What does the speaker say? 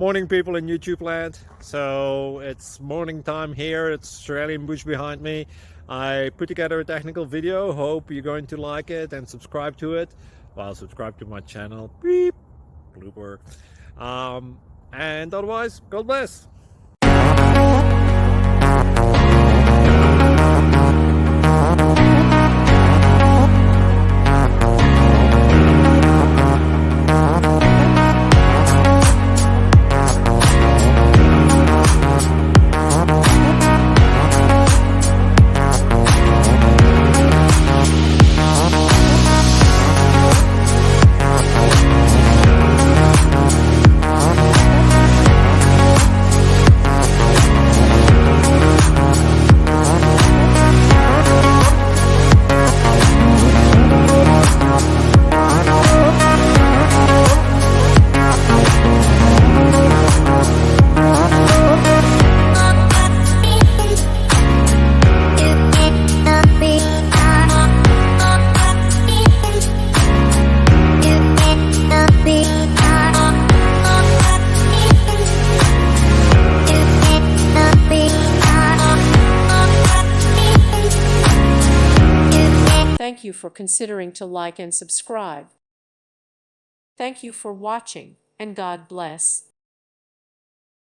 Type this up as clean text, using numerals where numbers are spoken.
Morning people in YouTube land. So it's morning time here. It's Australian bush behind me. I put together a technical video. Hope you're going to like it and subscribe to it. Well, subscribe to my channel. Beep. Blooper. And otherwise, God bless. Thank you for considering to like and subscribe. Thank you for watching, and God bless.